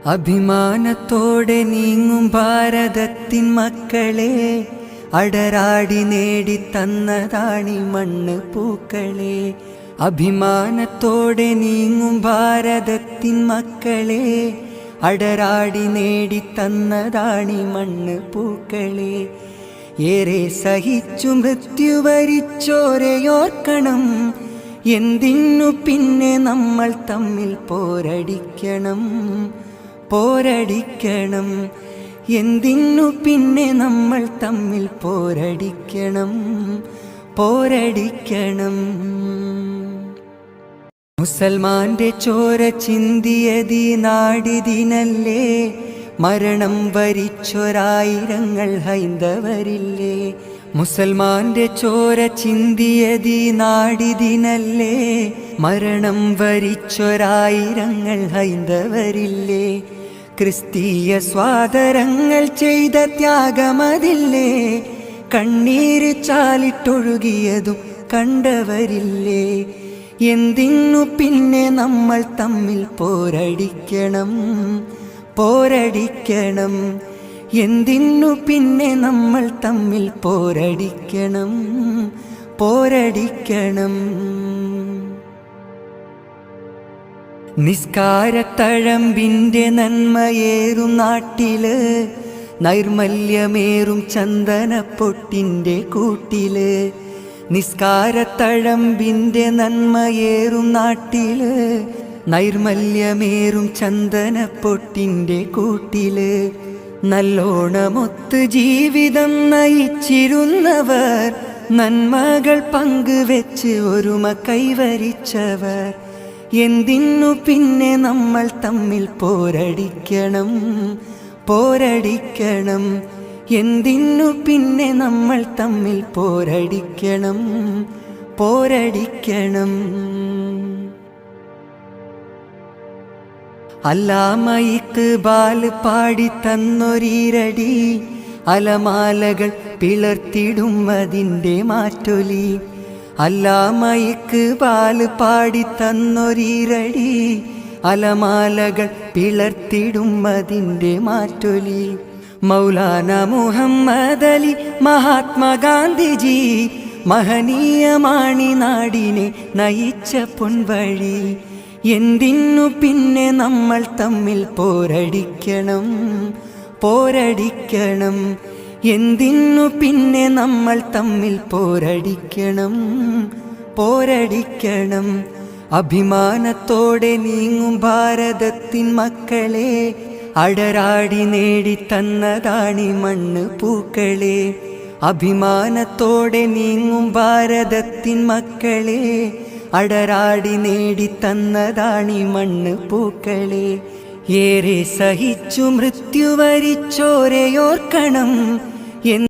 അഭിമാനത്തോടെ നീങ്ങും ഭാരതത്തിൻ മക്കളെ, അടരാടി നേടിത്തന്നതാണി മണ്ണ് പൂക്കളെ. അഭിമാനത്തോടെ നീങ്ങും ഭാരതത്തിൻ മക്കളെ, അടരാടി നേടിത്തന്നതാണി മണ്ണ് പൂക്കളെ. ഏറെ സഹിച്ചു മൃത്യു വരിച്ചോരെയോർക്കണം, എന്തിനു പിന്നെ നമ്മൾ തമ്മിൽ പോരടിക്കണം. പോരടിക്കണം, എന്തിനു പിന്നെ നമ്മൾ തമ്മിൽ പോരടിക്കണം. പോരടിക്കണം. മുസൽമാന്റെ ചോര ചിന്തിയതി നാടിതിനല്ലേ, മരണം വരിച്ചൊരായിരങ്ങൾ ഹൈന്ദവരില്ലേ. മുസൽമാന്റെ ചോര ചിന്തിയതി നാടിതിനല്ലേ, മരണം വരിച്ചൊരായിരങ്ങൾ ഹൈന്ദവരില്ലേ. ക്രിസ്തീയ സ്വാതരങ്ങൾ ചെയ്ത ത്യാഗമതില്ലേ, കണ്ണീര് ചാലിട്ടൊഴുകിയതും കണ്ടവരില്ലേ. എന്തിനു പിന്നെ നമ്മൾ തമ്മിൽ പോരടിക്കണം. പോരടിക്കണം, എന്തിനു പിന്നെ നമ്മൾ തമ്മിൽ പോരടിക്കണം. പോരടിക്കണം. നിസ്കാരത്തഴമ്പിൻ്റെ നന്മയേറും നാട്ടില്, നൈർമല്യമേറും ചന്ദനപ്പൊട്ടിൻ്റെ കൂട്ടില്. നിസ്കാരത്തഴമ്പിൻ്റെ നന്മയേറും നാട്ടില്, നൈർമല്യമേറും ചന്ദനപ്പൊട്ടിൻ്റെ കൂട്ടില്. നല്ലോണമൊത്ത് ജീവിതം നയിച്ചിരുന്നവർ, നന്മകൾ പങ്കുവെച്ച് ഒരുമ കൈവരിച്ചവർ. എന്തിനു പിന്നെ നമ്മൾ തമ്മിൽ പോരടിക്കണം. പോരടിക്കണം, എന്തിനു പിന്നെ നമ്മൾ തമ്മിൽ പോരടിക്കണം. പോരടിക്കണം. അല്ലാമ ഇഖ്ബാൽ പാടി തന്നൊരീരടി, അലമാലകൾ പിളർത്തിടും അതിൻ്റെ മാറ്റൊലി. അല്ലാമ ഇഖ്ബാൽ പാടി തന്നൊരീരടി, അലമാലകൾ പിളർത്തിടും അതിൻ്റെ മാറ്റൊലി. മൗലാന മുഹമ്മദ് അലി മഹാത്മാഗാന്ധിജി, മഹനീയമാണി നാടിനെ നയിച്ച പൊൻവഴി. എന്തിനു പിന്നെ നമ്മൾ തമ്മിൽ പോരടിക്കണം. പോരടിക്കണം, എന്തിനു പിന്നെ നമ്മൾ തമ്മിൽ പോരടിക്കണം. പോരടിക്കണം. അഭിമാനത്തോടെ നീങ്ങും ഭാരതത്തിൻ മക്കളെ, അടരാടി നേടിത്തന്നതാണി മണ്ണ് പൂക്കളെ. അഭിമാനത്തോടെ നീങ്ങും ഭാരതത്തിൻ മക്കളെ, അടരാടി നേടിത്തന്നതാണി മണ്ണ് പൂക്കളെ. ഏറെ സഹിച്ചു മൃത്യു വരിച്ചോരെയോർക്കണം.